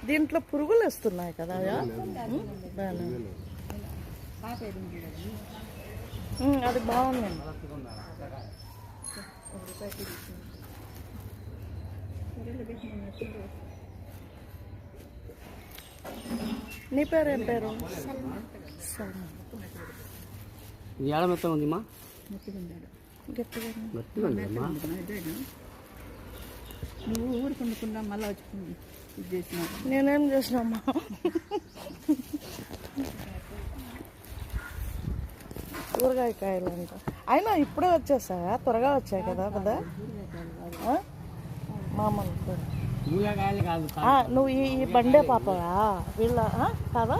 దీంట్లో పురుగులు వస్తున్నాయి కదా. అది బాగుందండి. నీ పేరు ఏం పేరు? ఏడ మొత్తం ఉందిమా నువ్వు ఊరుకుండకుండా మళ్ళీ వచ్చి ఇది చేసినావు. నేనేం చేసినామ్మా? కూరగాయ కాయలు అంట. అయినా ఇప్పుడే వచ్చేసాయా? త్వరగా వచ్చాయి కదా కదా. మామూలు నువ్వు ఈ బండే పాపయా వీళ్ళ కాదా?